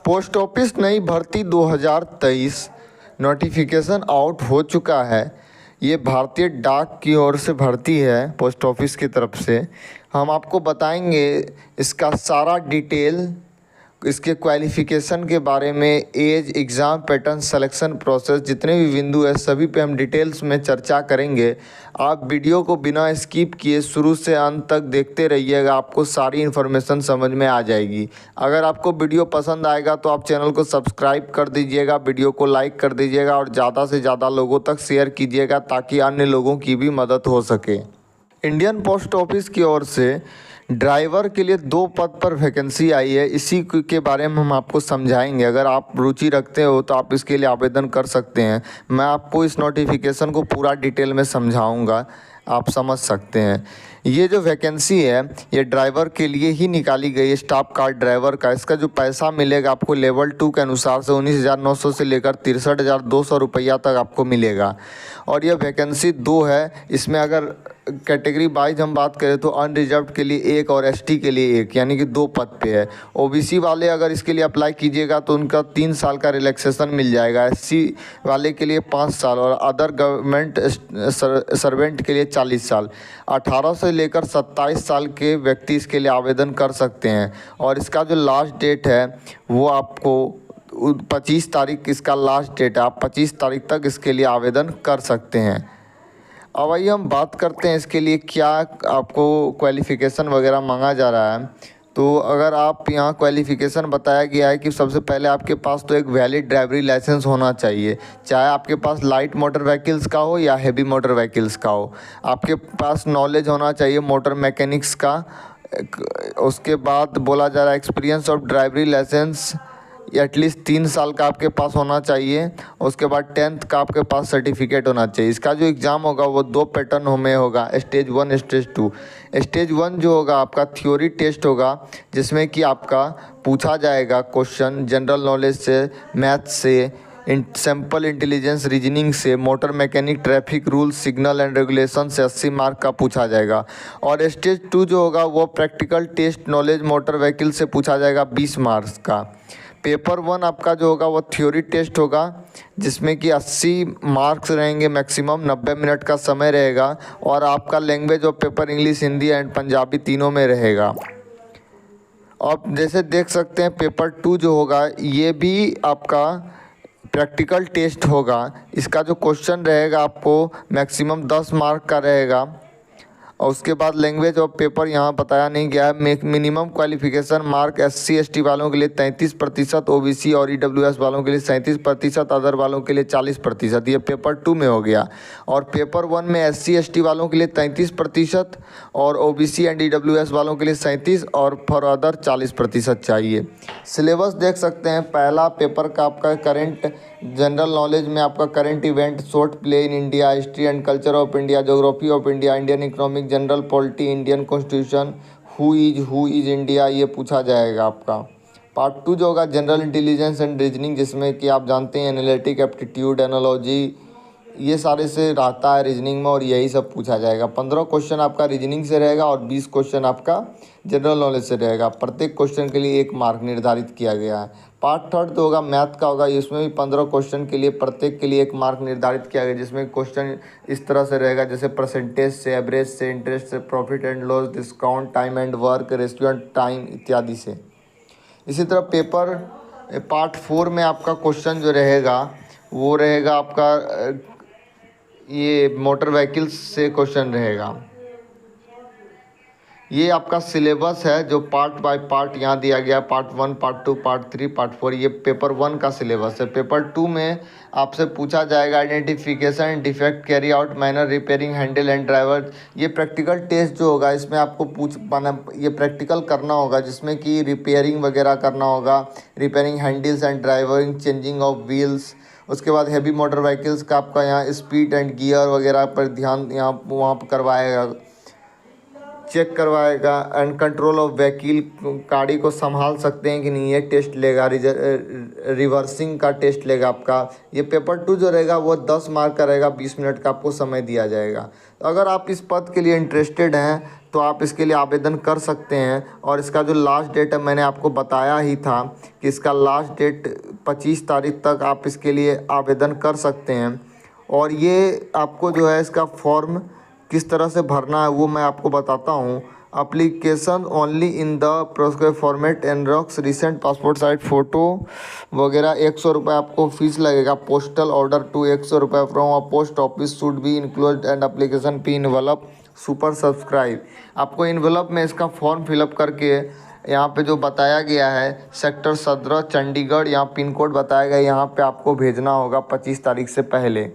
Post office नई भर्ती 2023 notification out हो चुका है। ये भारतीय डाक की ओर से भर्ती है पोस्ट ऑफिस की तरफ से। हम आपको बताएंगे इसका सारा डिटेल, इसके क्वालिफ़िकेशन के बारे में, age, exam pattern, selection process, जितने भी बिंदु है सभी पे हम डिटेल्स में चर्चा करेंगे। आप वीडियो को बिना स्किप किए शुरू से अंत तक देखते रहिएगा, आपको सारी इन्फॉर्मेशन समझ में आ जाएगी। अगर आपको वीडियो पसंद आएगा तो आप चैनल को सब्सक्राइब कर दीजिएगा, वीडियो को लाइक कर दीजिएगा और ज़्यादा से ज़्यादा लोगों तक शेयर कीजिएगा ताकि अन्य लोगों की भी मदद हो सके। इंडियन पोस्ट ऑफिस की ओर से ड्राइवर के लिए 2 पद पर वैकेंसी आई है। इसी के बारे में हम आपको समझाएंगे। अगर आप रुचि रखते हो तो आप इसके लिए आवेदन कर सकते हैं। मैं आपको इस नोटिफिकेशन को पूरा डिटेल में समझाऊंगा, आप समझ सकते हैं। ये जो वैकेंसी है ये ड्राइवर के लिए ही निकाली गई है, स्टाफ कार ड्राइवर का। इसका जो पैसा मिलेगा आपको लेवल 2 के अनुसार से 19,900 से लेकर 63,200 रुपया तक आपको मिलेगा। और यह वैकेंसी 2 है। इसमें अगर कैटेगरी वाइज हम बात करें तो अनरिजर्व्ड के लिए 1 और एसटी के लिए 1, यानी कि 2 पद पे है। ओबीसी वाले अगर इसके लिए अप्लाई कीजिएगा तो उनका 3 साल का रिलैक्सेशन मिल जाएगा। एससी वाले के लिए 5 साल और अदर गवर्नमेंट सर्वेंट के लिए 40 साल। 18 से लेकर 27 साल के व्यक्ति इसके लिए आवेदन कर सकते हैं। और इसका जो लास्ट डेट है वो आपको 25 तारीख इसका लास्ट डेट है। आप 25 तारीख तक इसके लिए आवेदन कर सकते हैं। अब आइए हम बात करते हैं इसके लिए क्या आपको क्वालिफ़िकेशन वगैरह मांगा जा रहा है। तो अगर आप यहाँ क्वालिफ़िकेशन बताया गया है कि सबसे पहले आपके पास तो एक वैलिड ड्राइवरी लाइसेंस होना चाहिए, चाहे आपके पास लाइट मोटर व्हीकल्स का हो या हेवी मोटर व्हीकल्स का हो। आपके पास नॉलेज होना चाहिए मोटर मैकेनिक्स का। उसके बाद बोला जा रहा है एक्सपीरियंस ऑफ ड्राइवरी लाइसेंस एटलीस्ट 3 साल का आपके पास होना चाहिए। उसके बाद 10th का आपके पास सर्टिफिकेट होना चाहिए। इसका जो एग्ज़ाम होगा वो 2 पैटर्न में होगा, स्टेज 1 स्टेज 2। स्टेज 1 जो होगा आपका थ्योरी टेस्ट होगा, जिसमें कि आपका पूछा जाएगा क्वेश्चन जनरल नॉलेज से, मैथ से, सैम्पल इंटेलिजेंस रीजनिंग से, motor mechanic, traffic rule, signal and regulation से 80 मार्क का पूछा जाएगा। और स्टेज 2 जो होगा वो practical test knowledge motor vehicle से पूछा जाएगा 20 मार्क्स का। पेपर 1 आपका जो होगा वो थ्योरी टेस्ट होगा, जिसमें कि 80 मार्क्स रहेंगे मैक्सिमम, 90 मिनट का समय रहेगा। और आपका language of paper English, Hindi and Punjabi तीनों में रहेगा। अब जैसे देख सकते हैं पेपर 2 जो होगा ये भी आपका प्रैक्टिकल टेस्ट होगा। इसका जो क्वेश्चन रहेगा आपको मैक्सिमम 10 मार्क का रहेगा। और उसके बाद लैंग्वेज ऑफ पेपर यहाँ बताया नहीं गया है। Minimum qualification mark SC ST वालों के लिए 33%, OBC और EWS वालों के लिए 37%, अदर वालों के लिए 40%। ये पेपर 2 में हो गया। और पेपर 1 में SC ST वालों के लिए 33% और OBC एंड EWS वालों के लिए 37% और फॉर अदर 40% चाहिए। सिलेबस देख सकते हैं। पहला पेपर का आपका करेंट जनरल नॉलेज में आपका current event, short play in India, history and culture of India, geography of India, Indian economic, general polity, Indian constitution, who is India, ये पूछा जाएगा आपका। पार्ट 2 जो होगा जनरल इंटेलिजेंस एंड रीजनिंग, जिसमें कि आप जानते हैं एनालिटिक एप्टीट्यूड, एनालॉजी, ये सारे से रहता है रीजनिंग में और यही सब पूछा जाएगा। 15 क्वेश्चन आपका रीजनिंग से रहेगा और 20 क्वेश्चन आपका जनरल नॉलेज से रहेगा। प्रत्येक क्वेश्चन के लिए 1 मार्क निर्धारित किया गया है। पार्ट 3 तो होगा मैथ का होगा, इसमें भी 15 क्वेश्चन के लिए प्रत्येक के लिए 1 मार्क निर्धारित किया गया, जिसमें क्वेश्चन इस तरह से रहेगा जैसे परसेंटेज से, एवरेज से, इंटरेस्ट से, profit and loss, discount, time and work, ratio and time इत्यादि से। इसी तरह पेपर पार्ट 4 में आपका क्वेश्चन जो रहेगा वो रहेगा आपका ये मोटर व्हीकल्स से क्वेश्चन रहेगा। ये आपका सिलेबस है जो पार्ट बाय पार्ट यहाँ दिया गया। पार्ट 1, पार्ट 2, पार्ट 3, पार्ट 4, ये पेपर 1 का सिलेबस है। पेपर 2 में आपसे पूछा जाएगा identification, defect, carry out, manner, repairing, handle and driver. ये प्रैक्टिकल टेस्ट जो होगा इसमें आपको ये प्रैक्टिकल करना होगा, जिसमें कि रिपेयरिंग वगैरह करना होगा, repairing handles and driving, changing of wheels. उसके बाद हैवी मोटर व्हीकल्स का आपका यहाँ स्पीड एंड गियर वगैरह पर ध्यान यहाँ वहाँ पर करवाएगा, चेक करवाएगा। एंड कंट्रोल ऑफ व्हीकल, गाड़ी को संभाल सकते हैं कि नहीं, ये टेस्ट लेगा। रिवर्सिंग का टेस्ट लेगा आपका। ये पेपर 2 जो रहेगा वो 10 मार्क का रहेगा, 20 मिनट का आपको समय दिया जाएगा। तो अगर आप इस पद के लिए इंटरेस्टेड हैं तो आप इसके लिए आवेदन कर सकते हैं। और इसका जो लास्ट डेट है मैंने आपको बताया ही था कि इसका लास्ट डेट 25 तारीख तक आप इसके लिए आवेदन कर सकते हैं। और ये आपको जो है इसका फॉर्म किस तरह से भरना है वो मैं आपको बताता हूँ। Application only in the prescribed format एनरॉक्स रिसेंट पासपोर्ट साइज फ़ोटो वगैरह 100 रुपये आपको फ़ीस लगेगा। पोस्टल ऑर्डर टू 100 रुपये from a post office should be include and application fee envelope super subscribe. आपको इन्वेलप में इसका फॉर्म फिलअप करके यहाँ पे जो बताया गया है सेक्टर 17 चंडीगढ़, यहाँ पिन कोड बताया गया है, यहाँ पे आपको भेजना होगा 25 तारीख से पहले।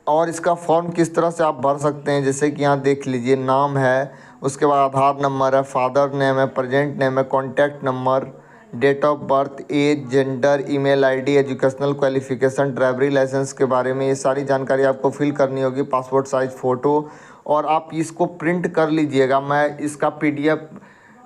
और इसका फॉर्म किस तरह से आप भर सकते हैं, जैसे कि यहाँ देख लीजिए, नाम है, उसके बाद आधार नंबर है, फादर नेम है, प्रेजेंट नेम है, contact number, date of birth, age, gender, email ID, educational qualification, ड्राइवरी लाइसेंस के बारे में ये सारी जानकारी आपको फिल करनी होगी। पासपोर्ट साइज़ फ़ोटो, और आप इसको प्रिंट कर लीजिएगा। मैं इसका PDF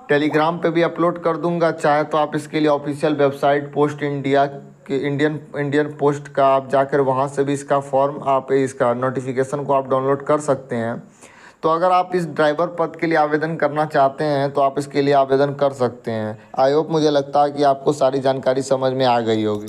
टेलीग्राम पे भी अपलोड कर दूंगा, चाहे तो आप इसके लिए ऑफिशियल वेबसाइट पोस्ट इंडिया के इंडियन पोस्ट का आप जाकर वहाँ से भी इसका फॉर्म, आप इसका नोटिफिकेशन को आप डाउनलोड कर सकते हैं। तो अगर आप इस ड्राइवर पद के लिए आवेदन करना चाहते हैं तो आप इसके लिए आवेदन कर सकते हैं। आई होप, मुझे लगता है कि आपको सारी जानकारी समझ में आ गई होगी।